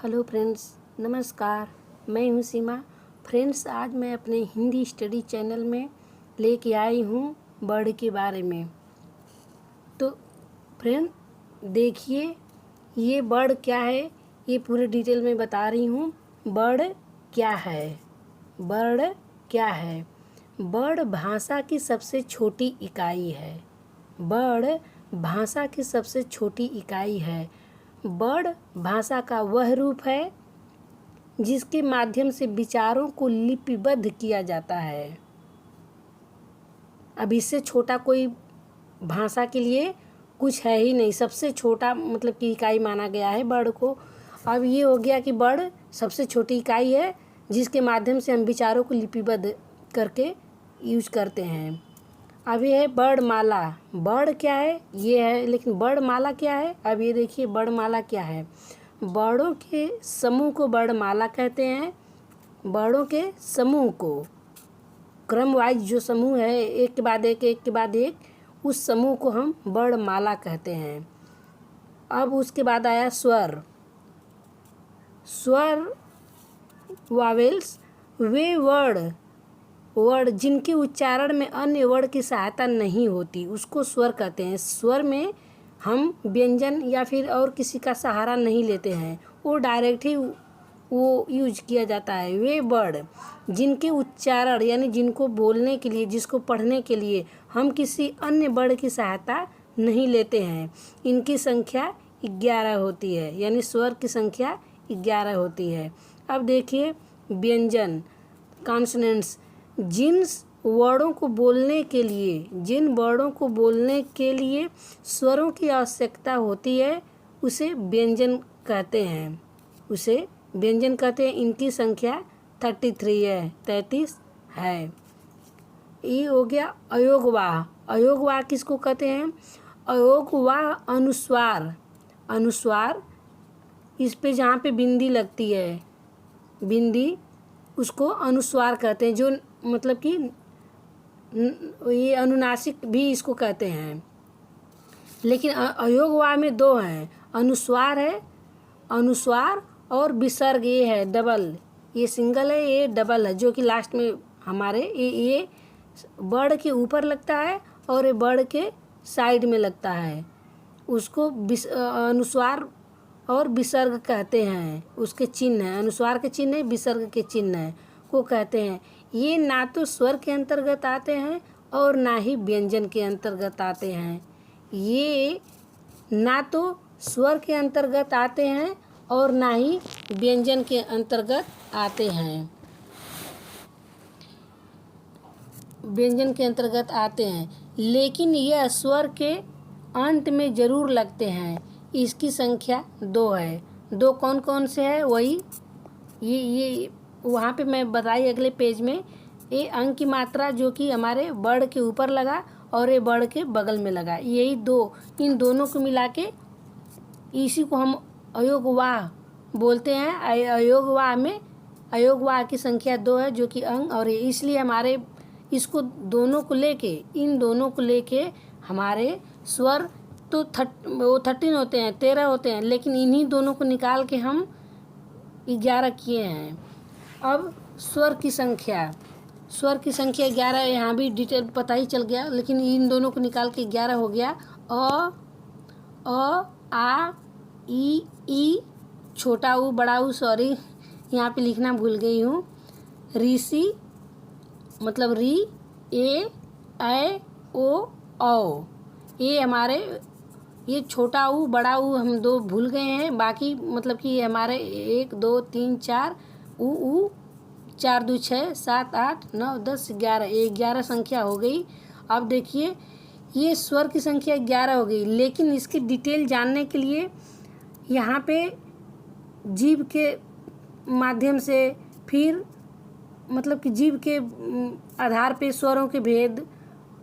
Hello friends, नमस्कार। मैं हूँ सीमा। फ्रेंड्स, आज मैं अपने हिंदी स्टडी चैनल में लेके आई हूँ बर्ड के बारे में। तो फ्रेंड देखिए, ये बर्ड क्या है, ये पूरे डिटेल में बता रही हूँ। बर्ड क्या है? बर्ड क्या है? बर्ड भाषा की सबसे छोटी इकाई है। बर्ड भाषा की सबसे छोटी इकाई है। बर्ड भाषा का वह रूप है जिसके माध्यम से विचारों को लिपिबद्ध किया जाता है। अब इससे छोटा कोई भाषा के लिए कुछ है ही नहीं। सबसे छोटा मतलब कि इकाई माना गया है बर्ड को। अब ये हो गया कि बर्ड सबसे छोटी इकाई है जिसके माध्यम से हम विचारों को लिपिबद्ध करके यूज करते हैं। अब ये है वर्णमाला। बर्ड क्या है? ये है, लेकिन वर्णमाला क्या है? अब ये देखिए, वर्णमाला क्या है। वर्णों के समूह को वर्णमाला कहते हैं। वर्णों के समूह को, क्रम वाइज जो समूह है, एक के बाद एक, उस समूह को हम वर्णमाला कहते हैं। अब उसके बाद आया स्वर। स्वर वावेल्स वे वर्ड जिनके उच्चारण में अन्य वर्ण की सहायता नहीं होती, उसको स्वर कहते हैं। स्वर में हम व्यंजन या फिर और किसी का सहारा नहीं लेते हैं, वो डायरेक्ट ही वो यूज किया जाता है। वे वर्ड जिनके उच्चारण यानी जिनको बोलने के लिए, जिसको पढ़ने के लिए हम किसी अन्य वर्ण की सहायता नहीं लेते हैं, इनकी संख्या 11 होती है। यानी स्वर की संख्या 11 होती है। अब देखिए व्यंजन, कॉन्सोनेंट्स। जिन वर्डों को बोलने के लिए स्वरों की आवश्यकता होती है, उसे व्यंजन कहते हैं। इनकी संख्या 33 है, 33 है। ये हो गया अयोगवाह। अयोगवाह किसको कहते हैं? अयोगवाह अनुस्वार, इस पे जहाँ पे बिंदी लगती है, बिंदी, उसको अनुस्वार कहते हैं। जो मतलब कि ये अनुनासिक भी इसको कहते हैं। लेकिन अयोगवाह में 2 हैं, अनुस्वार और विसर्ग। ये है डबल, ये सिंगल है, ये डबल है, जो कि लास्ट में हमारे ये वर्ड के ऊपर लगता है और ये वर्ड के साइड में लगता है। उसको अनुस्वार और विसर्ग कहते हैं। उसके चिन्ह है, अनुस्वार के चिन्ह है, विसर्ग के चिन्ह है, को कहते हैं। ये ना तो स्वर के अंतर्गत आते हैं और ना ही व्यंजन के अंतर्गत आते हैं। ये ना तो स्वर के अंतर्गत आते हैं और ना ही व्यंजन के अंतर्गत आते हैं। लेकिन यह स्वर के अंत में जरूर लगते हैं। इसकी संख्या 2 है। 2 कौन कौन से है? वही ये वहाँ पे मैं बताई अगले पेज में। ये अंक की मात्रा जो कि हमारे वर्ड के ऊपर लगा और ये वर्ड के बगल में लगा, यही 2, इन दोनों को मिला के इसी को हम अयोगवाह बोलते हैं। अयोगवाह की संख्या 2 है, जो कि अंग, और इसलिए हमारे इसको इन दोनों को लेके हमारे स्वर तो 13 होते हैं, 13 होते हैं, लेकिन इन्हीं दोनों को निकाल के हम 11 किए हैं। अब स्वर की संख्या 11, यहाँ भी डिटेल पता ही चल गया, लेकिन इन दोनों को निकाल के 11 हो गया। अ, आ, ई, छोटा ऊ, बड़ा ऊ, सॉरी यहाँ पे लिखना भूल गई हूँ। ऋषि मतलब री, ए, ओ, औ। ये हमारे, ये छोटा ऊ, बड़ा ऊ हम 2 भूल गए हैं। बाकी मतलब कि ये हमारे 1 2 3 4 ऊ 4 2 6 7 8 9 10 11, ये 11 संख्या हो गई। अब देखिए, ये स्वर की संख्या 11 हो गई, लेकिन इसकी डिटेल जानने के लिए यहाँ पे जीभ के माध्यम से, फिर मतलब कि जीभ के आधार पे स्वरों के भेद,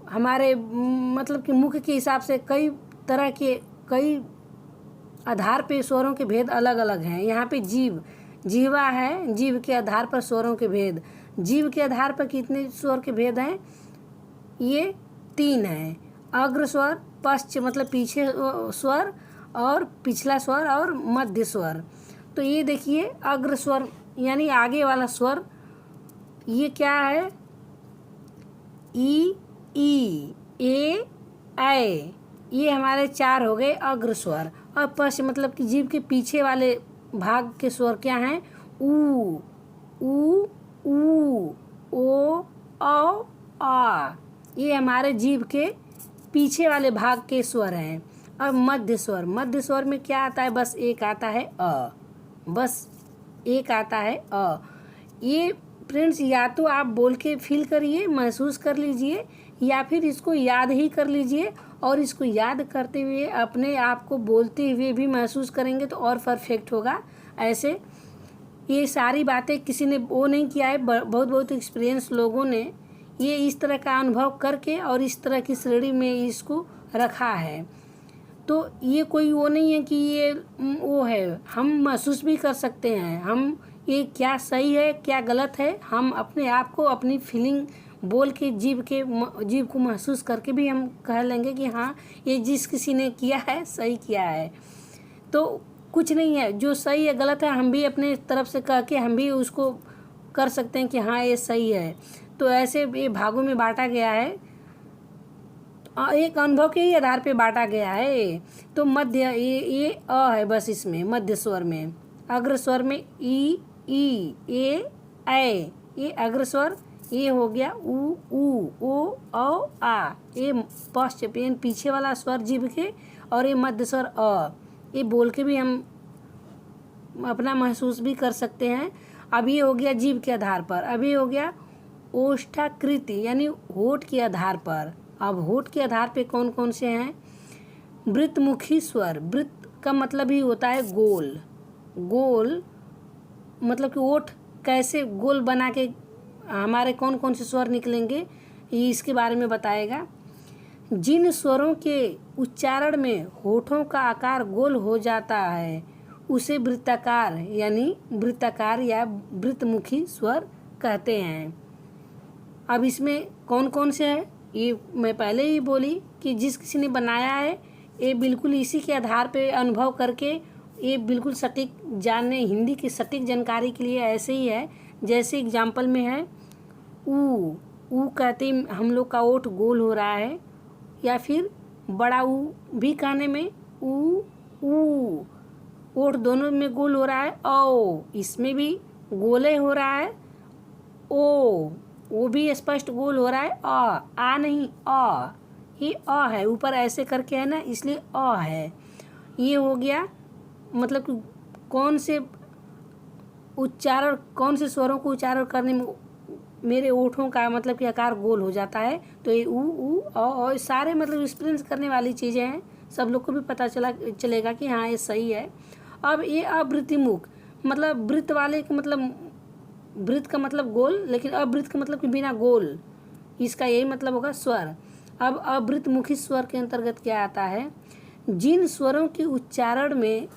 हमारे मतलब कि मुख के हिसाब से कई तरह के, कई आधार पे स्वरों के भेद अलग अलग हैं। यहाँ पे जीवा है, जीव के आधार पर स्वरों के भेद। जीव के आधार पर कितने स्वर के भेद हैं? ये 3 हैं। अग्र स्वर, पश्च मतलब पीछे स्वर, और पिछला स्वर, और मध्य स्वर। तो ये देखिए अग्र स्वर यानी आगे वाला स्वर, ये क्या है, ई, ए, ऐ, ये हमारे 4 हो गए अग्र स्वर। और पश्च मतलब कि जीभ के पीछे वाले भाग के स्वर क्या हैं, ऊ, ओ, औ, आ, ये हमारे जीभ के पीछे वाले भाग के स्वर हैं। और मध्य स्वर, मध्य स्वर में क्या आता है, बस एक आता है अ, बस एक आता है अ। ये फ्रेंड्स या तो आप बोल के फील करिए, महसूस कर लीजिए, या फिर इसको याद ही कर लीजिए, और इसको याद करते हुए अपने आप को बोलते हुए भी महसूस करेंगे तो और परफेक्ट होगा। ऐसे ये सारी बातें किसी ने वो नहीं किया है, बहुत बहुत एक्सपीरियंस लोगों ने ये इस तरह का अनुभव करके और इस तरह की श्रेणी में इसको रखा है। तो ये कोई वो नहीं है कि ये वो है, हम महसूस भी कर सकते हैं, हम ये क्या सही है क्या गलत है, हम अपने आप को अपनी फीलिंग बोल के जीभ को महसूस करके भी हम कह लेंगे कि हाँ ये जिस किसी ने किया है सही किया है। तो कुछ नहीं है, जो सही है गलत है हम भी अपने तरफ से कह के हम भी उसको कर सकते हैं कि हाँ ये सही है। तो ऐसे ये भागों में बांटा गया है, एक अनुभव के ही आधार पे बांटा गया है। तो मध्य ये अ है बस इसमें, मध्य स्वर में। अग्र स्वर में ई, ए, ऐ, ये अग्र स्वर, ये हो गया ऊ, ओ, औ, आ, ये पश्च पीछे वाला स्वर जीभ के, और ये मध्य स्वर अ, ये बोल के भी हम अपना महसूस भी कर सकते हैं। अब ये हो गया जीभ के आधार पर। अभी हो गया ओष्ठाकृति यानी होठ के आधार पर। अब होठ के आधार पे कौन कौन से हैं, वृत्तमुखी स्वर, वृत्त का मतलब ही होता है गोल, गोल मतलब कि ओठ कैसे गोल बना के हमारे कौन कौन से स्वर निकलेंगे ये इसके बारे में बताएगा। जिन स्वरों के उच्चारण में होठों का आकार गोल हो जाता है उसे वृत्ताकार यानी वृत्ताकार या वृत्तमुखी स्वर कहते हैं। अब इसमें कौन कौन से हैं ये मैं पहले ही बोली कि जिस किसी ने बनाया है ये बिल्कुल इसी के आधार पे अनुभव करके ये बिल्कुल सटीक जानने, हिंदी की सटीक जानकारी के लिए ऐसे ही है। जैसे एग्जाम्पल में है ऊ कहते हम लोग का ओठ गोल हो रहा है, या फिर बड़ा ऊ भी कहने में ऊ ओठ दोनों में गोल हो रहा है। ओ इसमें भी गोले हो रहा है। ओ वो भी स्पष्ट गोल हो रहा है। आ नहीं अ, ये अ है, ऊपर ऐसे करके है ना इसलिए अ है। ये हो गया मतलब कि कौन से उच्चारण, कौन से स्वरों को उच्चारण करने में मेरे ओठों का मतलब कि आकार गोल हो जाता है। तो ये ऊ अ सारे मतलब एक्सपीरियंस करने वाली चीज़ें हैं, सब लोग को भी पता चलेगा कि हाँ ये सही है। अब ये अवृत्तिमुख मतलब वृत्त वाले का मतलब, वृत्त का मतलब गोल, लेकिन अवृत्त का मतलब कि बिना गोल, इसका यही मतलब होगा स्वर। अब अवृत्तमुखी स्वर के अंतर्गत क्या आता है, जिन स्वरों के उच्चारण में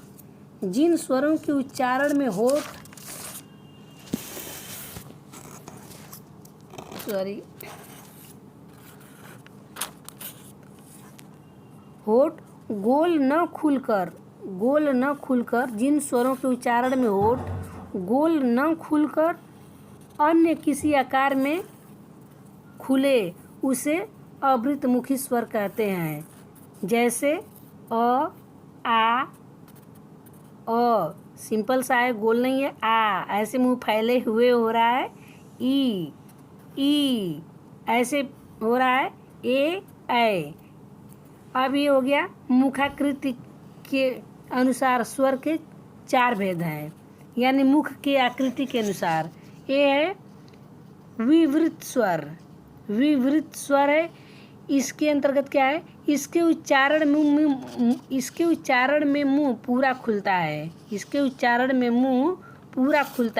होठ गोल न खुलकर जिन स्वरों के उच्चारण में होठ गोल न खुलकर अन्य किसी आकार में खुले उसे अवृत्तमुखी स्वर कहते हैं। जैसे अ, आ, अ सिंपल सा है, गोल नहीं है। आ ऐसे मुंह फैले हुए हो रहा है। ई ऐसे हो रहा है। ए, ऐ। अब ये हो गया मुखाकृति के अनुसार स्वर के 4 भेद हैं, यानी मुख के आकृति के अनुसार। ये है विवृत स्वर है। इसके अंतर्गत क्या है, इसके उच्चारण में मुंह पूरा खुलता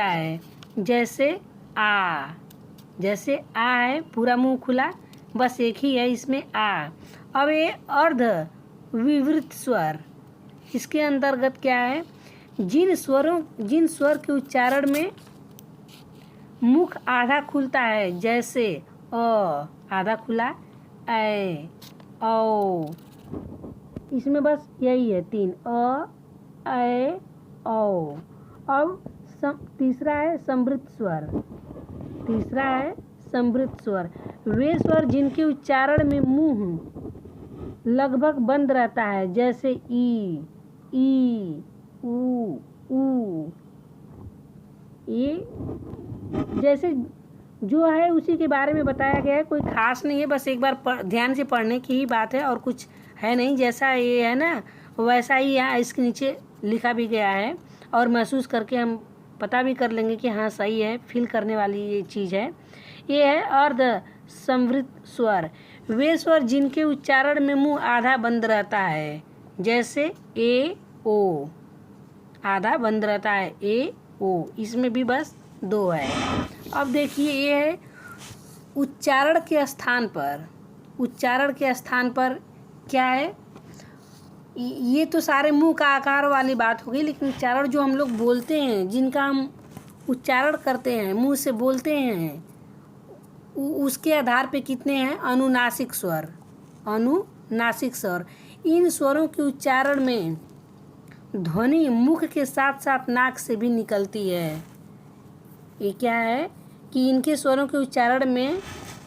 है। जैसे आ है पूरा मुंह खुला, बस एक ही है इसमें आ। अब ये अर्ध विवृत स्वर, इसके अंतर्गत क्या है, जिन स्वर के उच्चारण में मुख आधा खुलता है, जैसे अ आधा खुला, ऐ, औ, इसमें बस यही है 3 अ, ऐ, औ। अब तीसरा है समृद्ध स्वर। तीसरा है समृद्ध स्वर। वे स्वर जिनके उच्चारण में मुंह लगभग बंद रहता है, जैसे ई, ऊ। ये जैसे जो है उसी के बारे में बताया गया है, कोई खास नहीं है, बस एक बार ध्यान से पढ़ने की ही बात है और कुछ है नहीं। जैसा ये है ना वैसा ही यहाँ इसके नीचे लिखा भी गया है और महसूस करके हम पता भी कर लेंगे कि हाँ सही है, फील करने वाली ये चीज़ है। ये है अर्ध समृद्ध स्वर। वे स्वर जिनके उच्चारण में मुंह आधा बंद रहता है, जैसे ए, ओ। आधा बंद रहता है, ए, ओ। इसमें भी बस 2 है। अब देखिए ये है उच्चारण के स्थान पर। उच्चारण के स्थान पर क्या है? ये तो सारे मुंह का आकार वाली बात होगी, लेकिन उच्चारण जो हम लोग बोलते हैं, जिनका हम उच्चारण करते हैं, मुंह से बोलते हैं, उसके आधार पे कितने हैं? अनुनासिक स्वर। अनुनासिक स्वर। इन स्वरों के उच्चारण में ध्वनि मुख के साथ साथ नाक से भी निकलती है। ये क्या है कि इनके स्वरों के उच्चारण में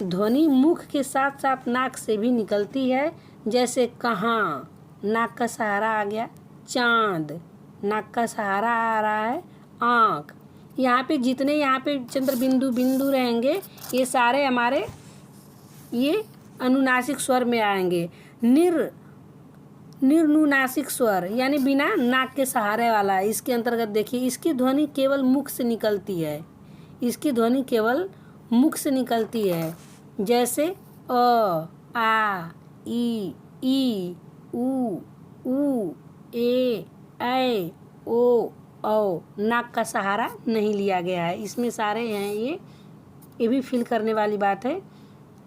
ध्वनि मुख के साथ साथ नाक से भी निकलती है, जैसे कहाँ, नाक का सहारा आ गया। चांद, नाक का सहारा आ रहा है। आँख, यहाँ पे जितने यहाँ पे चंद्र बिंदु रहेंगे ये सारे हमारे ये अनुनासिक स्वर में आएंगे। निर्नुनासिक स्वर यानी बिना नाक के सहारे वाला। इसके अंतर्गत देखिए इसकी ध्वनि केवल मुख से निकलती है। इसकी ध्वनि केवल मुख से निकलती है, जैसे अ, आ, ई, ऊ, ए, ओ, औ। नाक का सहारा नहीं लिया गया है। इसमें सारे हैं ये भी फील करने वाली बात है।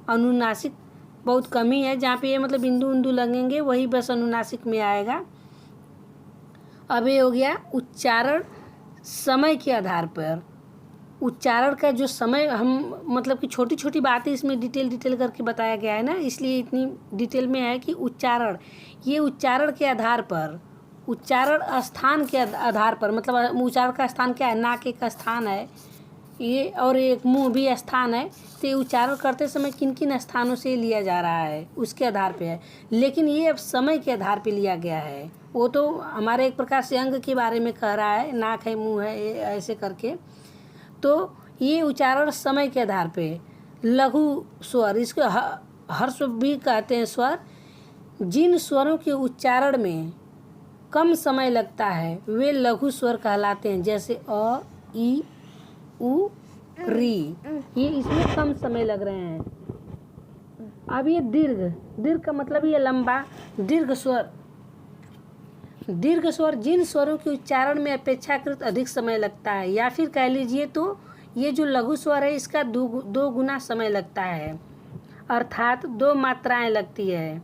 अनुनासिक बहुत कम ही है, जहाँ पे ये मतलब बिंदु लगेंगे वही बस अनुनासिक में आएगा। अब ये हो गया उच्चारण समय के आधार पर। उच्चारण का जो समय हम मतलब कि छोटी छोटी बातें इसमें डिटेल करके बताया गया है ना, इसलिए इतनी डिटेल में है कि उच्चारण, ये उच्चारण के आधार पर, उच्चारण स्थान के आधार पर, मतलब उच्चारण का स्थान क्या है? नाक एक स्थान है ये, और एक मुंह भी स्थान है। तो ये उच्चारण करते समय किन किन स्थानों से लिया जा रहा है उसके आधार पे है, लेकिन ये अब समय के आधार पे लिया गया है। वो तो हमारे एक प्रकार से अंग के बारे में कह रहा है, नाक है, मुंह है, ऐसे करके। तो ये उच्चारण समय के आधार पे। लघु स्वर, इसको हर्ष भी कहते हैं स्वर। जिन स्वरों के उच्चारण में कम समय लगता है वे लघु स्वर कहलाते हैं, जैसे अ, ई, ऊ, री। ये इसमें कम समय लग रहे हैं। अब ये दीर्घ का मतलब ये लंबा। दीर्घ स्वर जिन स्वरों के उच्चारण में अपेक्षाकृत अधिक समय लगता है, या फिर कह लीजिए तो ये जो लघु स्वर है इसका 2 गुना समय लगता है, अर्थात 2 मात्राएं लगती है।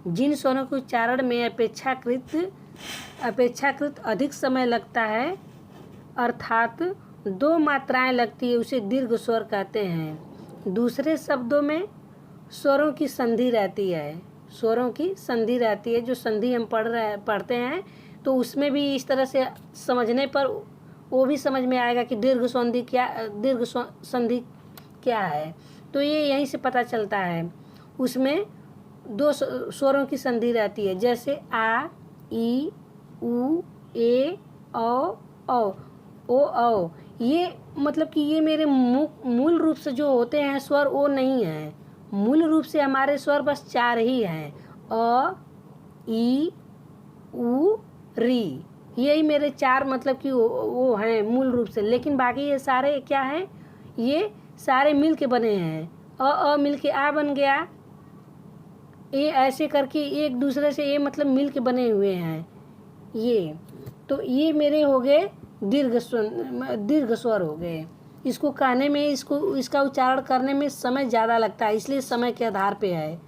जिन स्वरों के उच्चारण में अपेक्षाकृत अधिक समय लगता है, अर्थात 2 मात्राएं लगती है, उसे दीर्घ स्वर कहते हैं। दूसरे शब्दों में स्वरों की संधि रहती है। स्वरों की संधि रहती है, जो संधि हम पढ़ते हैं तो उसमें भी इस तरह से समझने पर वो भी समझ में आएगा कि दीर्घ संधि क्या है। तो ये यहीं से पता चलता है। उसमें 2 स्वरों की संधि रहती है, जैसे आ, ई, ऊ, ए, औ, औ। ये मतलब कि ये मेरे मूल रूप से जो होते हैं स्वर वो नहीं है। मूल रूप से हमारे स्वर बस 4 ही हैं, अ, ई, ऊ, री। यही मेरे 4 मतलब कि वो हैं मूल रूप से। लेकिन बाकी ये सारे क्या हैं? ये सारे मिल के बने हैं। अ मिल के आ बन गया, ये ऐसे करके एक दूसरे से ये मतलब मिल के बने हुए हैं ये। तो ये मेरे हो गए दीर्घ स्वर हो गए। इसको कहने में, इसका उच्चारण करने में समय ज़्यादा लगता है, इसलिए समय के आधार पे है।